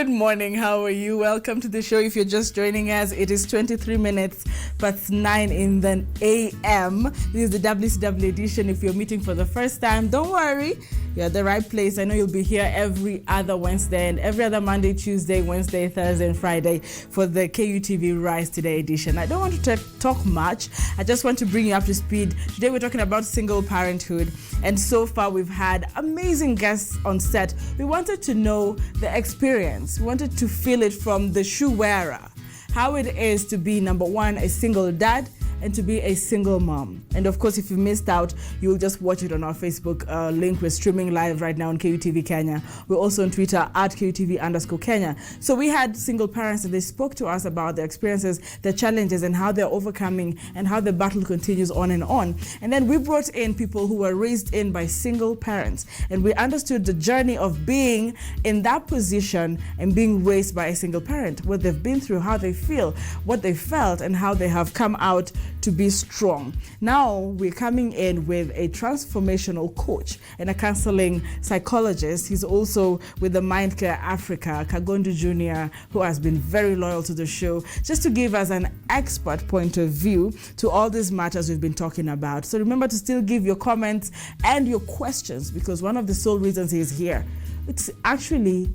Good morning. How are you? Welcome to the show. If you're just joining us, it is 23 minutes past 9 in the a.m. This is the WCW edition. If you're meeting for the first time, don't worry. You're at the right place. I know you'll be here every other Wednesday and every other Monday, Tuesday, Wednesday, Thursday, and Friday for the KUTV Rise Today edition. I don't want to talk much. I just want to bring you up to speed. Today we're talking about single parenthood. And so far we've had amazing guests on set. We wanted to know the experience. We wanted to feel it from the shoe wearer. How it is to be, number one, a single dad, and to be a single mom. And of course, if you missed out, you'll just watch it on our Facebook link. We're streaming live right now on KUTV Kenya. We're also on Twitter at KUTV_Kenya. So we had single parents and they spoke to us about their experiences, their challenges, and how they're overcoming and how the battle continues on and on. And then we brought in people who were raised in by single parents. And we understood the journey of being in that position and being raised by a single parent, what they've been through, how they feel, what they felt, and how they have come out to be strong. Now we're coming in with a transformational coach and a counseling psychologist. He's also with the Mindcare Africa, Kagondu Jr., who has been very loyal to the show, just to give us an expert point of view to all these matters we've been talking about. So remember to still give your comments and your questions, because one of the sole reasons he's here, it's actually,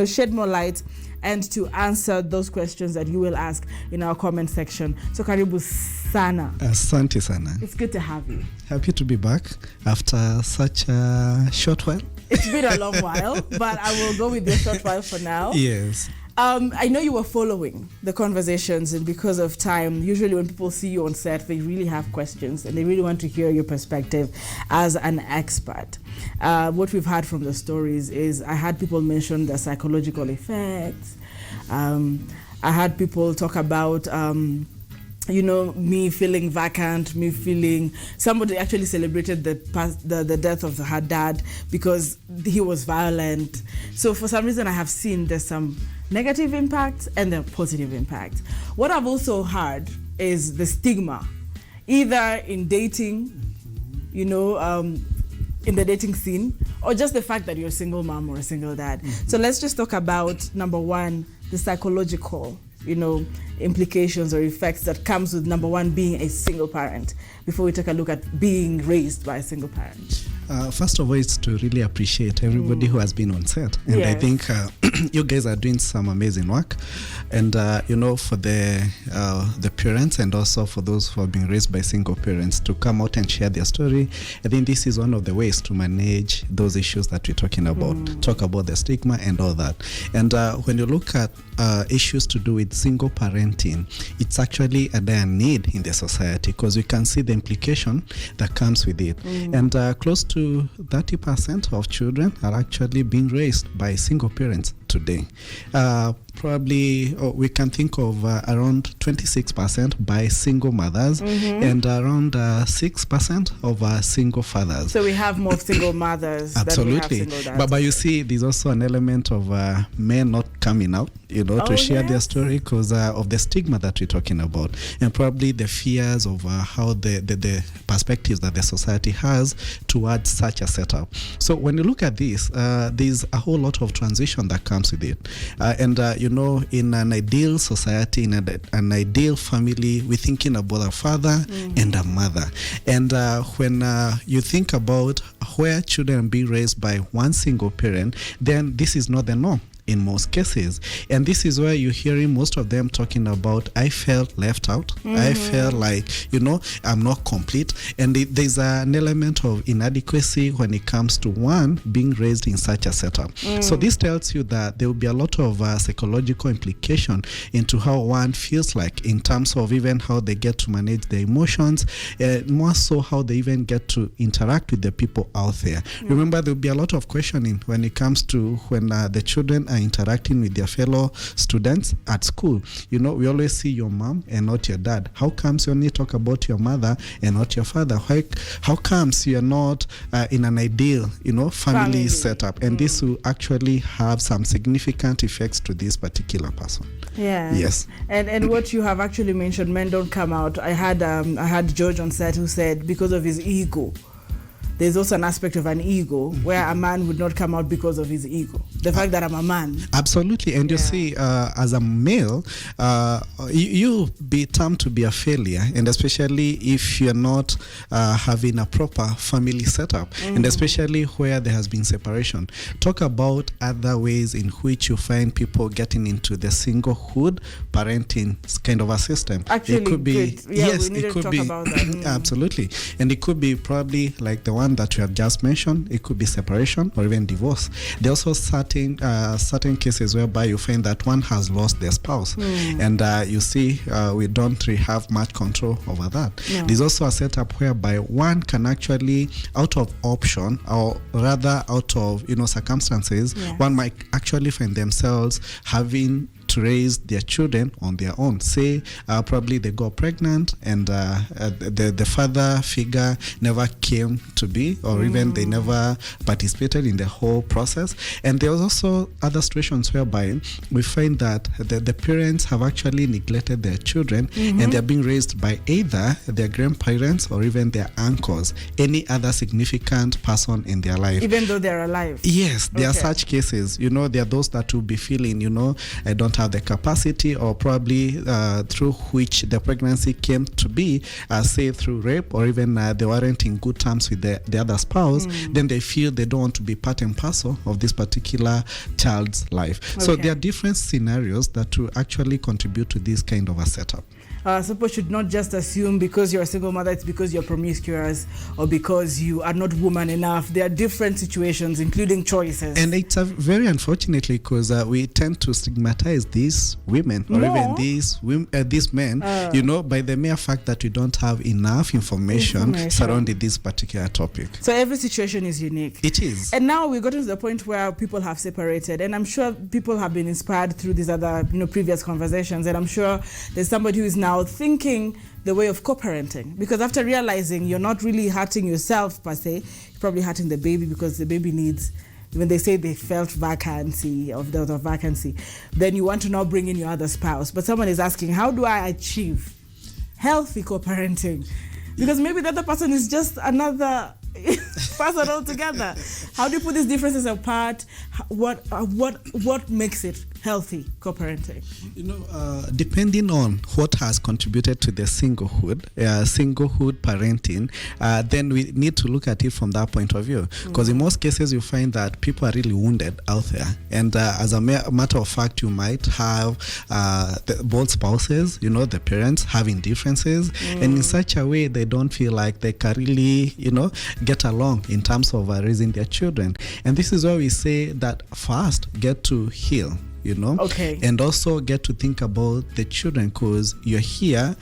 shed more light and to answer those questions that you will ask in our comment section. So karibu sana. Asante sana. It's good to have you. Happy to be back after such a short while. It's been a long while, but I will go with your short while for now. Yes. I know you were following the conversations, and because of time, usually when people see you on set, they really have questions and they really want to hear your perspective as an expert. What we've heard from the stories is I had people mention the psychological effects. I had people talk about me feeling vacant, me feeling... Somebody actually celebrated the death of her dad because he was violent. So for some reason, I have seen there's some negative impact and the positive impact. What I've also heard is the stigma, either in dating, in the dating scene, or just the fact that you're a single mom or a single dad. Mm-hmm. So let's just talk about, number one, the psychological implications or effects that comes with, number one, being a single parent, before we take a look at being raised by a single parent. First of all, it's to really appreciate everybody who has been on set. And yes. I think you guys are doing some amazing work. And, for the parents and also for those who have been raised by single parents to come out and share their story, I think this is one of the ways to manage those issues that we're talking about, talk about the stigma and all that. And when you look at issues to do with single parenting, it's actually a dire need in the society, because we can see the implication that comes with it. And close to 30% of children are actually being raised by single parents today. Probably we can think of around 26% by single mothers and around 6% of single fathers. So we have more single mothers Absolutely. than we have single dads. But you see, there's also an element of men not coming out, to share their story because of the stigma that we're talking about, and probably the fears of how the perspectives that the society has towards such a setup. So when you look at this, there's a whole lot of transition that comes with it. In an ideal society, in an ideal family, we're thinking about a father and a mother. And when you think about where children are being raised by one single parent, then this is not the norm in most cases. And this is where you're hearing most of them talking about, I felt left out. I felt like, I'm not complete. And there's an element of inadequacy when it comes to one being raised in such a setup. So this tells you that there will be a lot of psychological implication into how one feels like, in terms of even how they get to manage their emotions, more so how they even get to interact with the people out there. Remember, there will be a lot of questioning when it comes to when the children are interacting with their fellow students at school. We always see your mom and not your dad. How comes you only talk about your mother and not your father? How comes you're not in an ideal, family setup? And this will actually have some significant effects to this particular person. Yeah. Yes. And what you have actually mentioned, men don't come out. I had George on set who said because of his ego. There's also an aspect of an ego where a man would not come out because of his ego. the fact that I'm a man. Absolutely. And you see, as a male, you be termed to be a failure, and especially if you're not having a proper family setup, and especially where there has been separation. Talk about other ways in which you find people getting into the singlehood parenting kind of a system. Actually, it could be good. Yeah, yes, we need it to could talk be about that. absolutely, and it could be probably like the one that you have just mentioned. It could be separation or even divorce. There are also certain cases whereby you find that one has lost their spouse, and you see we don't really have much control over that. No. There's also a setup whereby one can actually, out of option, or rather out of circumstances, one might actually find themselves having to raise their children on their own. Say probably they got pregnant and the father figure never came to be, or even they never participated in the whole process. And there was also other situations whereby we find that the parents have actually neglected their children, and they're being raised by either their grandparents or even their uncles, any other significant person in their life, even though they're alive. Yes, there are such cases. There are those that will be feeling, I don't have the capacity, or probably through which the pregnancy came to be, say through rape, or even they weren't in good terms with the other spouse, then they feel they don't want to be part and parcel of this particular child's life. So there are different scenarios that will actually contribute to this kind of a setup. People should not just assume because you're a single mother, it's because you're promiscuous or because you are not woman enough. There are different situations, including choices. And it's very unfortunately because we tend to stigmatize these women or even these men, by the mere fact that we don't have enough information surrounding this particular topic. So every situation is unique. It is. And now we've gotten to the point where people have separated, and I'm sure people have been inspired through these other, previous conversations, and I'm sure there's somebody who is now thinking the way of co-parenting, because after realizing you're not really hurting yourself per se, you're probably hurting the baby, because the baby needs, when they say they felt vacancy, or there was a vacancy, then you want to now bring in your other spouse. But someone is asking, how do I achieve healthy co-parenting? Because maybe the other person is just another person altogether. How do you put these differences apart? What makes it healthy co-parenting? Depending on what has contributed to the singlehood parenting, then we need to look at it from that point of view. Because in most cases, you find that people are really wounded out there, and as a matter of fact, you might have both spouses, the parents having differences, and in such a way they don't feel like they can really, get along in terms of raising their children. And this is why we say that first get to heal. And also get to think about the children, because you're here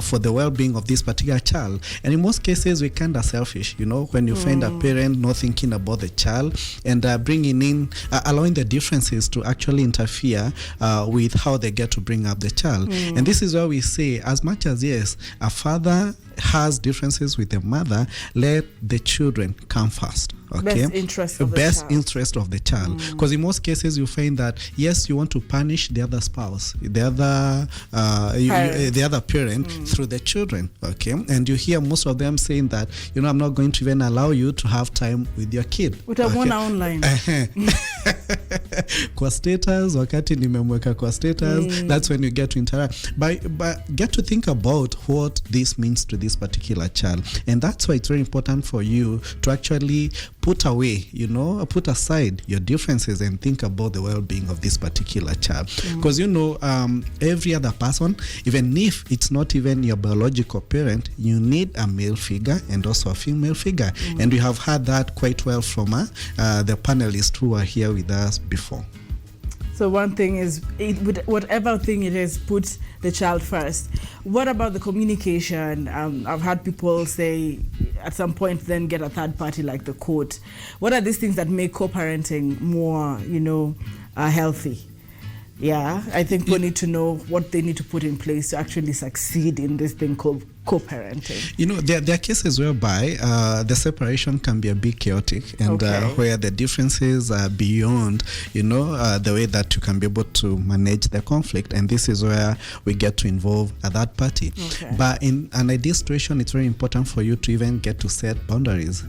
for the well-being of this particular child. And in most cases, we're kind of selfish, when you find a parent not thinking about the child and bringing in, allowing the differences to actually interfere with how they get to bring up the child. And this is why we say, as much as, yes, a father has differences with the mother, let the children come first. Okay, best interest of the child. Because in most cases you find that, yes, you want to punish the other spouse, the other parent through the children. Okay, and you hear most of them saying that, I'm not going to even allow you to have time with your kid. Online. Kwa status, wakati nimemweka kwa status, that's when you get to interact. But get to think about what this means to this particular child. And that's why it's very important for you to actually put aside your differences and think about the well-being of this particular child. Because every other person, even if it's not even your biological parent, you need a male figure and also a female figure. And we have heard that quite well from the panelists who are here with us before. So one thing is, whatever thing it is, put the child first. What about the communication? I've had people say at some point then get a third party like the court. What are these things that make co-parenting more, healthy? Yeah, I think we need to know what they need to put in place to actually succeed in this thing called co-parenting? You know, there are cases whereby the separation can be a bit chaotic, and where the differences are beyond, the way that you can be able to manage the conflict, and this is where we get to involve a third party. But in an ideal situation, it's very important for you to even get to set boundaries.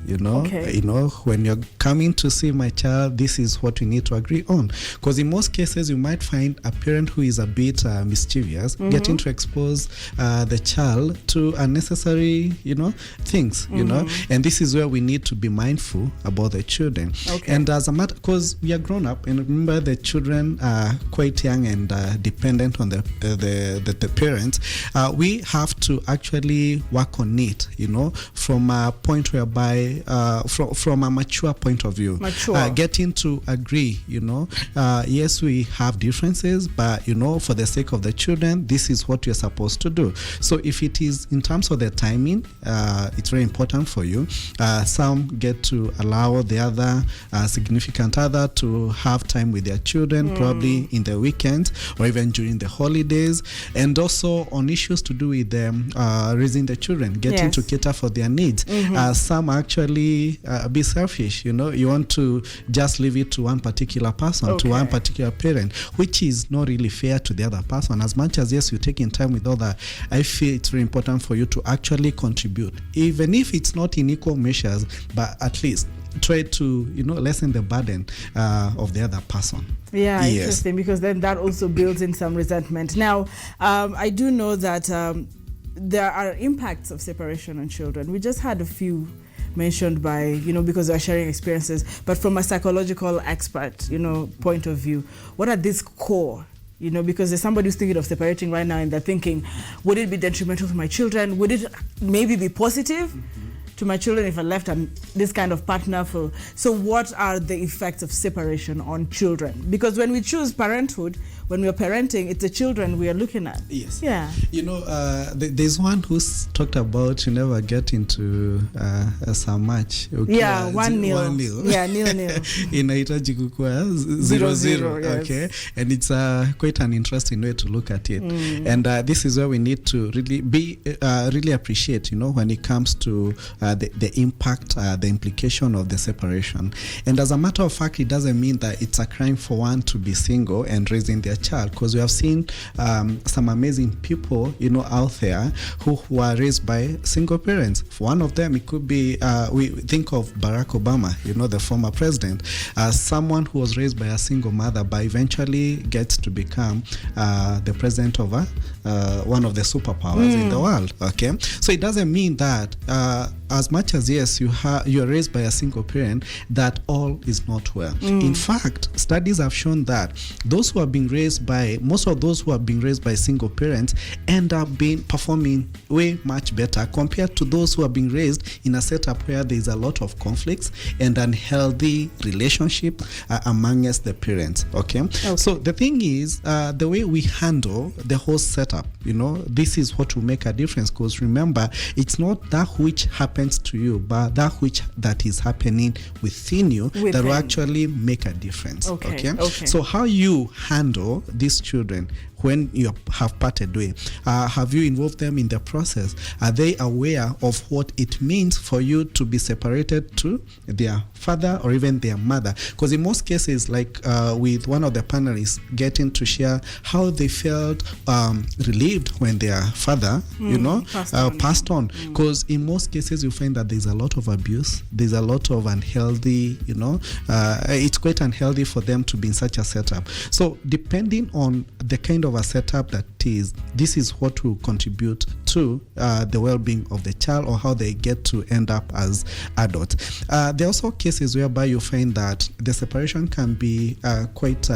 When you're coming to see my child, this is what we need to agree on, because in most cases you might find a parent who is a bit mischievous, getting to expose the child to unnecessary things, and this is where we need to be mindful about the children. And as a matter, because we are grown up, and remember the children are quite young and dependent on the parents, we have to actually work on it, from a point whereby from a mature point of view, getting to agree, yes, we have differences, but for the sake of the children, this is what you're supposed to do. So if it is in terms of the timing, it's very important for you. Some get to allow the other significant other to have time with their children, probably in the weekends or even during the holidays, and also on issues to do with them raising the children, getting to cater for their needs. Some actually be selfish, you want to just leave it to one particular person, to one particular parent, which is not really fair to the other person. As much as yes, you're taking time with other, I feel it's very important for you to actually contribute, even if it's not in equal measures, but at least try to lessen the burden of the other person. Interesting, because then that also builds in some resentment. Now I do know that there are impacts of separation on children. We just had a few mentioned by because we are sharing experiences, but from a psychological expert point of view, what are these core, because there's somebody who's thinking of separating right now and they're thinking, would it be detrimental to my children? Would it maybe be positive to my children if I left this kind of partner for? So what are the effects of separation on children? Because when we choose parenthood, when we are parenting, it's the children we are looking at. Yes. Yeah. There's one who's talked about you never get into some match. Okay. Yeah, 1-0. Yeah, 0-0. Inahitaji kukua 0-0. Yes. Okay. And it's quite an interesting way to look at it. And this is where we need to really be really appreciate, when it comes to the impact, the implication of the separation. And as a matter of fact, it doesn't mean that it's a crime for one to be single and raising their child, because we have seen some amazing people out there who are raised by single parents. For one of them, it could be we think of Barack Obama, the former president, as someone who was raised by a single mother, but eventually gets to become the president of one of the superpowers in the world. Okay, so it doesn't mean that as much as yes, you're raised by a single parent, that all is not well. In fact, studies have shown that those who are being raised by, most of those who are being raised by single parents end up performing way much better compared to those who are being raised in a setup where there is a lot of conflicts and unhealthy relationship amongst the parents. Okay? So the thing is, the way we handle the whole setup, this is what will make a difference, because remember, it's not that which happens to you, but that is happening within you that will actually make a difference. Okay? So how you handle these children when you have parted way, have you involved them in the process? Are they aware of what it means for you to be separated to their father or even their mother? Because in most cases, like with one of the panelists getting to share how they felt relieved when their father passed on, because in most cases you find that there's a lot of abuse, there's a lot of unhealthy, it's quite unhealthy for them to be in such a setup. So depending on the kind of a setup that is, this is what will contribute to the well-being of the child, or how they get to end up as adults. There are also cases whereby you find that the separation can be quite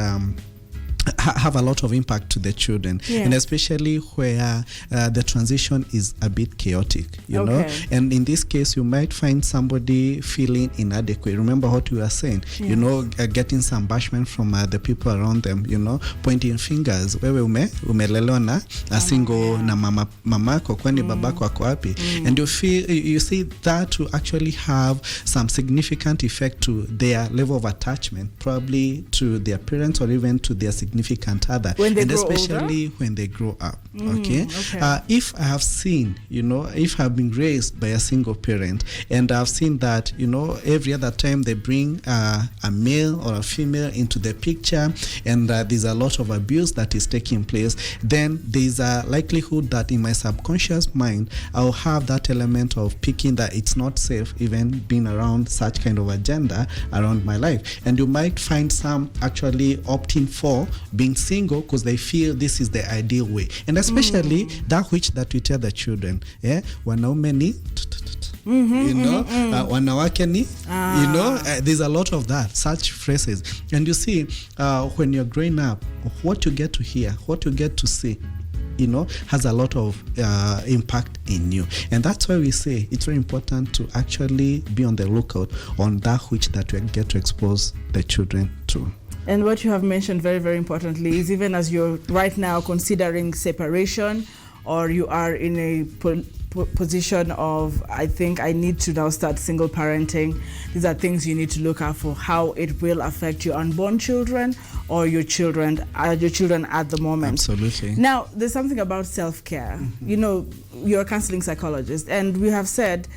have a lot of impact to the children, and especially where the transition is a bit chaotic, you know. And in this case, you might find somebody feeling inadequate. Remember what you were saying, you know, getting some bashment from the people around them, you know, pointing fingers. Wewe umelelewa na single na mamako, kwani babako ako wapi? And you see that to actually have some significant effect to their level of attachment, probably to their parents or even to their significant significant other, when they and grow especially when they grow up. Okay. Okay. If I have seen, if I've been raised by a single parent, and I've seen that, every other time they bring a male or a female into the picture, and there's a lot of abuse that is taking place, then there's a likelihood that in my subconscious mind I'll have that element of picking that it's not safe even being around such kind of agenda around my life. And you might find some actually opting for being single because they feel this is the ideal way, and especially that which that we tell the children, wanaume ni wanawake ni, there's a lot of that, such phrases. And you see, when you're growing up, what you get to hear, what you get to see, has a lot of impact in you. And that's why we say it's very important to actually be on the lookout on that which that we get to expose the children to. And what you have mentioned very, very importantly is, even as you're right now considering separation, or you are in a position of, I think I need to now start single parenting, these are things you need to look out for, how it will affect your unborn children or your children at the moment. Absolutely. Now, there's something about self-care. You're a counseling psychologist, and we have said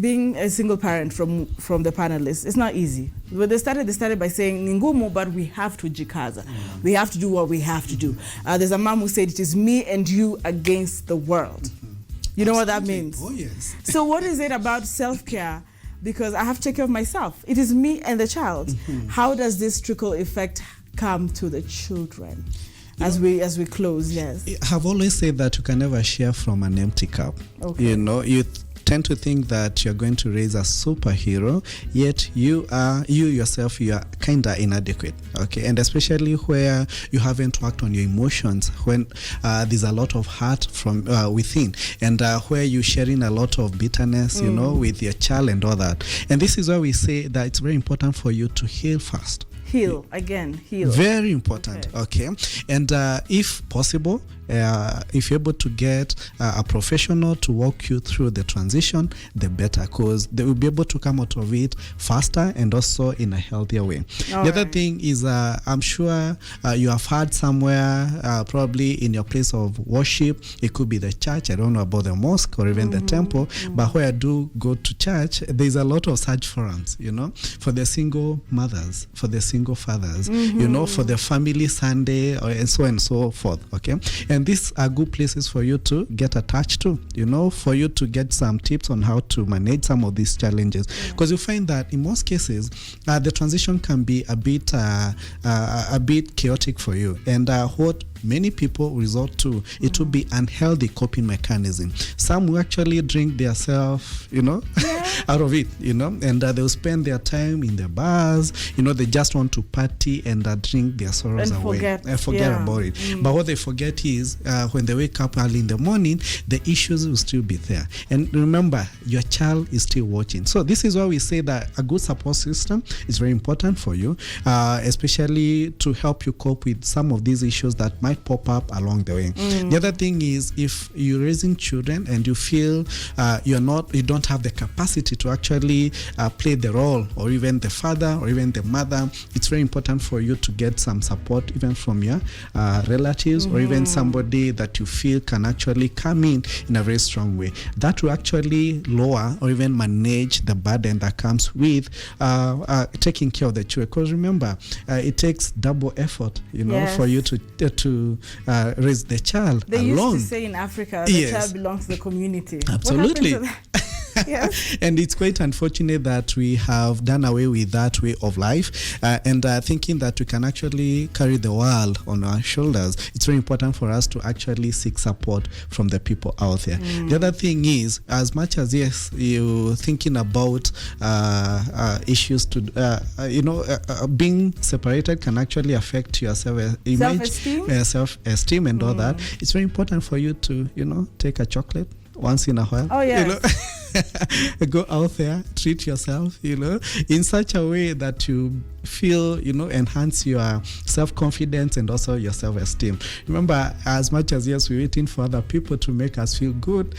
being a single parent from the panelists, it's not easy. When they started by saying ningumu, but we have to jikaza. We have to do what we have to do. There's a mom who said it is me and you against the world. You know what that means? Oh, yes. So what is it about self-care? Because I have to take care of myself. It is me and the child. How does this trickle effect come to the children? As we close, yes. I have always said that you can never share from an empty cup. Okay. You tend to think that you're going to raise a superhero, yet you yourself, you are kind of inadequate. Okay. And especially where you haven't worked on your emotions, when there's a lot of hurt from within, and where you're sharing a lot of bitterness, with your child and all that. And this is why we say that it's very important for you to heal first. Heal. Very important. Okay. And if possible, if you're able to get a professional to walk you through the transition, the better, because they will be able to come out of it faster and also in a healthier way. The other thing is, I'm sure you have heard somewhere, probably in your place of worship, it could be the church, I don't know about the mosque or even the temple, but where I do go to church, there's a lot of such forums, for the single mothers, for the single fathers, for the family Sunday, and so on and so forth. Okay. And these are good places for you to get attached to, for you to get some tips on how to manage some of these challenges. Because you find that in most cases, the transition can be a bit chaotic for you. And what many people resort to, it will be unhealthy coping mechanism. Some will actually drink themselves, out of it, and they'll spend their time in the bars, they just want to party and drink their sorrows away and forget about it. But what they forget is when they wake up early in the morning, the issues will still be there. And remember, your child is still watching. So this is why we say that a good support system is very important for you, especially to help you cope with some of these issues that might pop up along the way. The other thing is, if you're raising children and you feel you don't have the capacity to actually play the role, or even the father or even the mother, it's very important for you to get some support even from your relatives, or even somebody that you feel can actually come in a very strong way. That will actually lower or even manage the burden that comes with taking care of the children. Because remember, it takes double effort, for you to raise the child they alone. Used to say in Africa, the child belongs to the community. Absolutely. Yes. And it's quite unfortunate that we have done away with that way of life, and thinking that we can actually carry the world on our shoulders. It's very important for us to actually seek support from the people out there. The other thing is, as much as you thinking about issues to being separated can actually affect your self-esteem and all that. It's very important for you to take a chocolate once in a while. Oh yeah. Go out there, treat yourself, in such a way that you feel, enhance your self-confidence and also your self-esteem. Remember, as much as, yes, we're waiting for other people to make us feel good,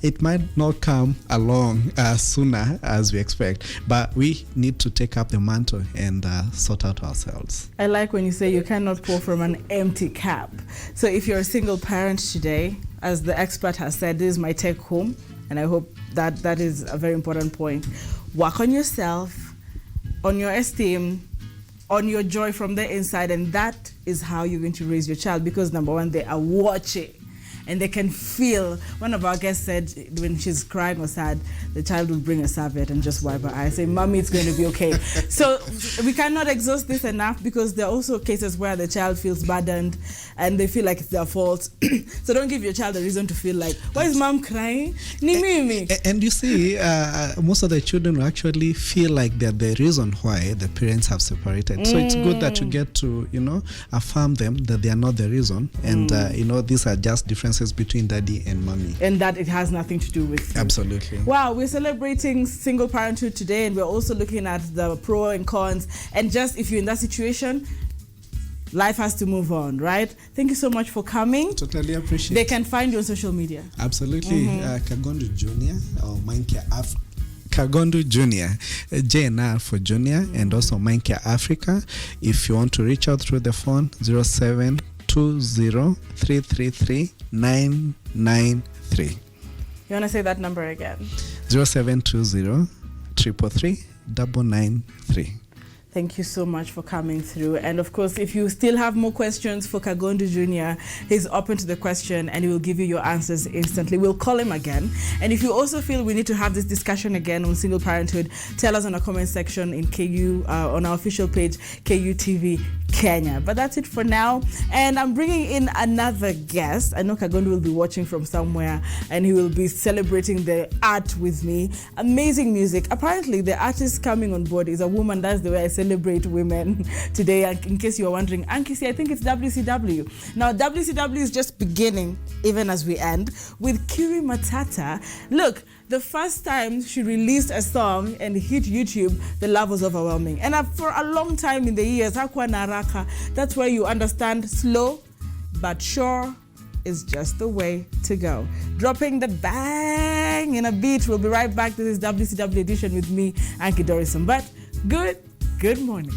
it might not come along sooner as we expect, but we need to take up the mantle and sort out ourselves. I like when you say you cannot pour from an empty cup. So if you're a single parent today, as the expert has said, this is my take home, and I hope that is a very important point. Work on yourself, on your esteem, on your joy from the inside, and that is how you're going to raise your child, because number one, they are watching and they can feel. One of our guests said when she's crying or sad, the child will bring a serviette and just wipe her eyes, say, "Mommy, it's going to be okay." So we cannot exhaust this enough, because there are also cases where the child feels burdened and they feel like it's their fault. So don't give your child a reason to feel like, why is mom crying? Ni mimi. And you see, most of the children will actually feel like they're the reason why the parents have separated. So it's good that you get to, affirm them that they are not the reason. And, these are just differences between daddy and mommy. And that it has nothing to do with you. Absolutely. Wow, we're celebrating single parenthood today, and we're also looking at the pro and cons. And just if you're in that situation, life has to move on, right? Thank you so much for coming. Totally appreciate it. They can find you on social media. Absolutely. Kagondu Junior or Mindcare Kagondu Junior, JNR for Junior, and also Mindcare Africa. If you want to reach out through the phone, 0720-333-993. You want to say that number again? 0720-333-993. Thank you so much for coming through. And of course, if you still have more questions for Kagondu Jr., he's open to the question and he will give you your answers instantly. We'll call him again. And if you also feel we need to have this discussion again on single parenthood, tell us on the comment section in KU, on our official page, KUTV Kenya. But that's it for now. And I'm bringing in another guest. I know Kagondu will be watching from somewhere and he will be celebrating the art with me. Amazing music. Apparently, the artist coming on board is a woman. That's the way I celebrate women today. In case you are wondering, Ankisi, I think it's WCW. Now, WCW is just beginning, even as we end, with Kiri Matata. Look, the first time she released a song and hit YouTube, the love was overwhelming. And for a long time in the years, Hakwa Naraka, that's where you understand slow but sure is just the way to go. Dropping the bang in a beat. We'll be right back. This is WCW Edition with me, Anki Dorison. But good morning.